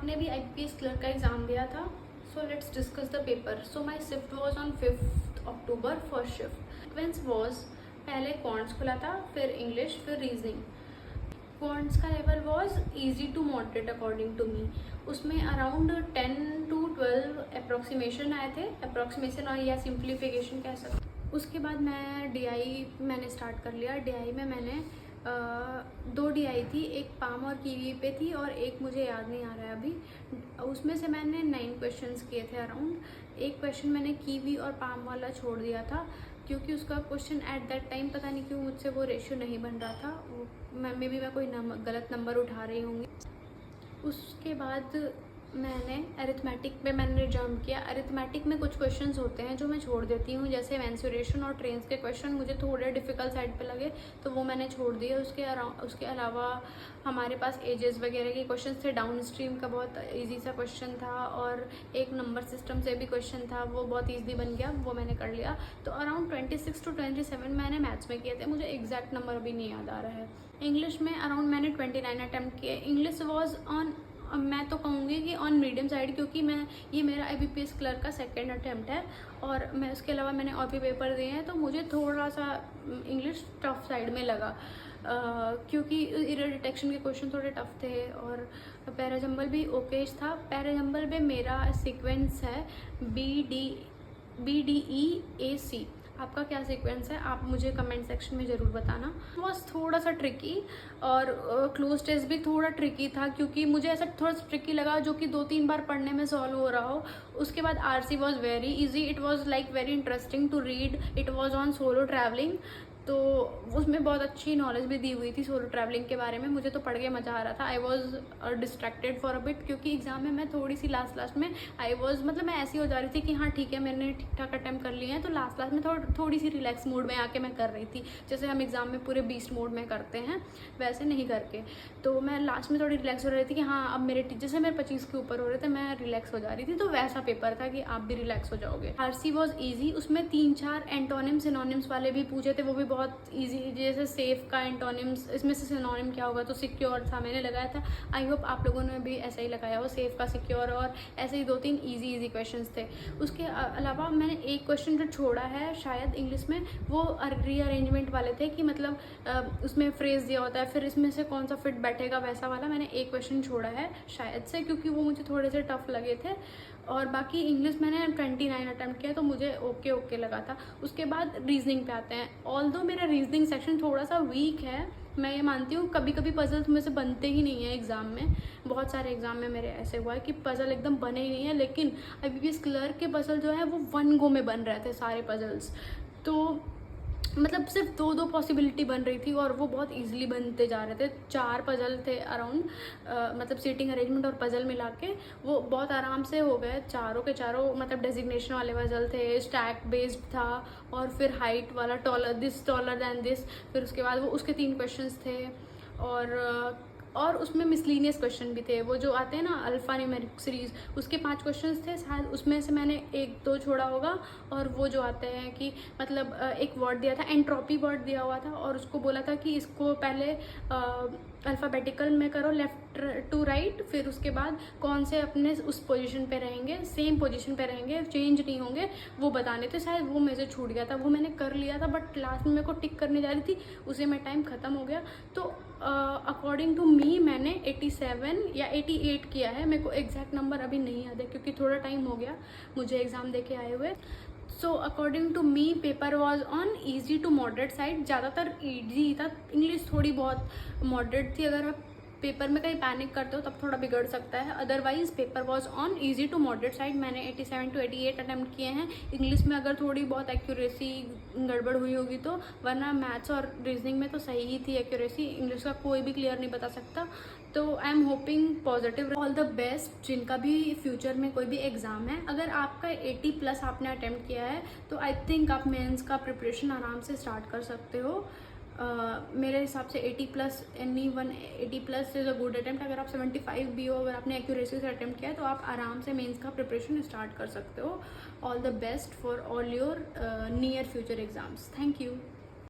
आपने भी IBPS clerk का एग्ज़ाम दिया था, so let's discuss the paper. So my shift was on 5 October. First shift sequence was, पहले क्वांट्स खुला था, फिर इंग्लिश, फिर रीजनिंग। क्वांट्स का level was easy to moderate according to me. उसमें अराउंड 10 to 12 अप्रोक्सीमेशन आए थे, अप्रोक्सीमेशन और या सिंप्लीफिकेशन कह सकते। उसके बाद मैं DI मैंने स्टार्ट कर लिया। DI में मैंने 2 DI थी, एक पाम और कीवी पे थी और एक मुझे याद नहीं आ रहा है अभी। उसमें से मैंने 9 क्वेश्चंस किए थे अराउंड। एक क्वेश्चन मैंने कीवी और पाम वाला छोड़ दिया था क्योंकि उसका क्वेश्चन एट दैट टाइम पता नहीं क्यों मुझसे वो रेशियो नहीं बन रहा था। मे बी मैं कोई गलत नंबर उठा रही होंगी। उसके बाद मैंने अरिथमेटिक पे मैंने जंप किया। अरिथमेटिक में कुछ क्वेश्चंस होते हैं जो मैं छोड़ देती हूँ, जैसे मेंसुरेशन और ट्रेन्स के क्वेश्चन मुझे थोड़े डिफ़िकल्ट साइड पे लगे तो वो मैंने छोड़ दिए। उसके अलावा हमारे पास एजेस वगैरह के क्वेश्चन थे। डाउन स्ट्रीम का बहुत ईजी सा क्वेश्चन था और एक नंबर सिस्टम से भी क्वेश्चन था, वो बहुत ईजी बन गया, वो मैंने कर लिया। तो अराउंड 26 to 27 मैंने मैथ्स में किए थे, मुझे एग्जैक्ट नंबर अभी नहीं याद आ रहा है। इंग्लिश में अराउंड मैंने 29 अटैम्प्ट किए। इंग्लिश वॉज ऑन, मैं तो कहूँगी कि ऑन मीडियम साइड, क्योंकि ये मेरा IBPS क्लर्क का सेकंड अटैम्प्ट है और मैं उसके अलावा मैंने और भी पेपर दिए हैं, तो मुझे थोड़ा सा इंग्लिश टफ साइड में लगा क्योंकि एरर डिटेक्शन के क्वेश्चन थोड़े टफ थे और पैराजंबल भी ओकेज था। पैराजंबल में मेरा सीक्वेंस है BDEAC। आपका क्या सीक्वेंस है आप मुझे कमेंट सेक्शन में ज़रूर बताना। बस थोड़ा सा ट्रिकी और क्लोज टेस्ट भी थोड़ा ट्रिकी था क्योंकि मुझे ऐसा थोड़ा सा ट्रिकी लगा जो कि 2-3 बार पढ़ने में सॉल्व हो रहा हो। उसके बाद RC was very easy, it was like very interesting to read. It was on solo travelling, तो उसमें बहुत अच्छी नॉलेज भी दी हुई थी सोलो ट्रैवलिंग के बारे में। मुझे तो पढ़ के मज़ा आ रहा था। I was distracted for a bit क्योंकि एग्जाम में मैं थोड़ी सी लास्ट में मतलब मैं ऐसी हो जा रही थी कि हाँ ठीक है मैंने ठीक ठाक अटैम्प्ट कर लिए हैं, तो लास्ट में थोड़ी सी रिलैक्स मोड में आके मैं कर रही थी, जैसे हम एग्जाम में पूरे बीस्ट मोड में करते हैं वैसे नहीं करके। तो मैं लास्ट में थोड़ी रिलैक्स हो रही थी कि हाँ अब मेरे जैसे मेरे 25 के ऊपर हो रहे थे, मैं रिलैक्स हो जा रही थी, तो वैसा पेपर था कि आप भी रिलैक्स हो जाओगे। RC वॉज ईजी, उसमें 3-4 एंटोनिम सिनोनिम्स वाले भी पूछे थे, वो भी बहुत ईजी। जैसे सेफ का एंटोनिम्स, इसमें से सिनोनिम क्या होगा, तो सिक्योर था, मैंने लगाया था। आई होप आप लोगों ने भी ऐसा ही लगाया हो, सेफ का, सिक्योर, और ऐसे ही 2-3 इजी क्वेश्चंस थे। उसके अलावा मैंने एक क्वेश्चन जो छोड़ा है शायद इंग्लिश में, वो रीअरेंजमेंट वाले थे कि मतलब उसमें फ्रेज दिया होता है फिर इसमें से कौन सा फिट बैठेगा, वैसा वाला मैंने एक क्वेश्चन छोड़ा है शायद से, क्योंकि वो मुझे थोड़े से टफ लगे थे। और बाकी इंग्लिश मैंने 29 अटैम्प्ट किया तो मुझे ओके लगा था। उसके बाद रीजनिंग पे आते हैं। ऑल्दो मेरा रीजनिंग सेक्शन थोड़ा सा वीक है, मैं ये मानती हूँ, कभी कभी पजल्स में से बनते ही नहीं है एग्ज़ाम में। बहुत सारे एग्ज़ाम में मेरे ऐसे हुआ है कि पजल एकदम बने ही नहीं है, लेकिन IBPS क्लर्क के पजल जो है वो 1 गो में बन रहे थे सारे पजल्स। तो मतलब सिर्फ 2 पॉसिबिलिटी बन रही थी और वो बहुत इजीली बनते जा रहे थे। 4 पजल थे अराउंड, मतलब सीटिंग अरेंजमेंट और पजल मिला के वो बहुत आराम से हो गए चारों के चारों। मतलब डेजिग्नेशन वाले पजल थे, स्टैक बेस्ड था, और फिर हाइट वाला टॉलर दैन दिस, फिर उसके बाद वो उसके 3 क्वेश्चंस थे, और उसमें मिसलीनियस क्वेश्चन भी थे, वो जो आते हैं ना अल्फ़ा न्यूमेरिक सीरीज़, उसके 5 क्वेश्चंस थे शायद, उसमें से मैंने 1-2 छोड़ा होगा। और वो जो आते हैं कि मतलब एक वर्ड दिया था, एंट्रोपी वर्ड दिया हुआ था, और उसको बोला था कि इसको पहले अल्फ़ाबेटिकल में करो लेफ़्ट टू राइट, फिर उसके बाद कौन से अपने उस पोजीशन पे रहेंगे, सेम पोजीशन पे रहेंगे, चेंज नहीं होंगे, वो बताने थे। शायद वो मेरे से छूट गया था, वो मैंने कर लिया था, बट लास्ट में मेरे को टिक करने जा रही थी, उसे में टाइम ख़त्म हो गया। तो अकॉर्डिंग टू मी मैंने 87 या 88 किया है। मेरे को एग्जैक्ट नंबर अभी नहीं याद है क्योंकि थोड़ा टाइम हो गया मुझे एग्ज़ाम दे के आए हुए। So according to me paper was on easy to moderate side, ज़्यादातर ईजी था। इंग्लिश थोड़ी बहुत मॉडरेट थी, अगर आप पेपर में कहीं पैनिक करते हो तब थोड़ा बिगड़ सकता है, otherwise paper was on easy to moderate side. मैंने 87 to 88 अटैम्प्ट किए हैं। इंग्लिश में अगर थोड़ी बहुत एक्यूरेसी गड़बड़ हुई होगी तो, वरना मैथ्स और रीजनिंग में तो सही ही थी एक्यूरेसी। इंग्लिश का कोई भी क्लियर नहीं बता सकता। तो I am hoping positive. All the best जिनका भी फ्यूचर में कोई भी एग्ज़ाम है। अगर आपका 80+ आपने अटैम्प्ट किया है तो आई थिंक आप मेंस का प्रिपरेशन आराम से स्टार्ट कर सकते हो। मेरे हिसाब से 80+, anyone 80+ is a good attempt. अगर आप 75 भी हो, अगर आपने एक्यूरेसी से अटैम्प्ट किया है तो आप आराम से मेंस का प्रिपरेशन स्टार्ट कर सकते हो। All the best for all your near future exams. Thank you.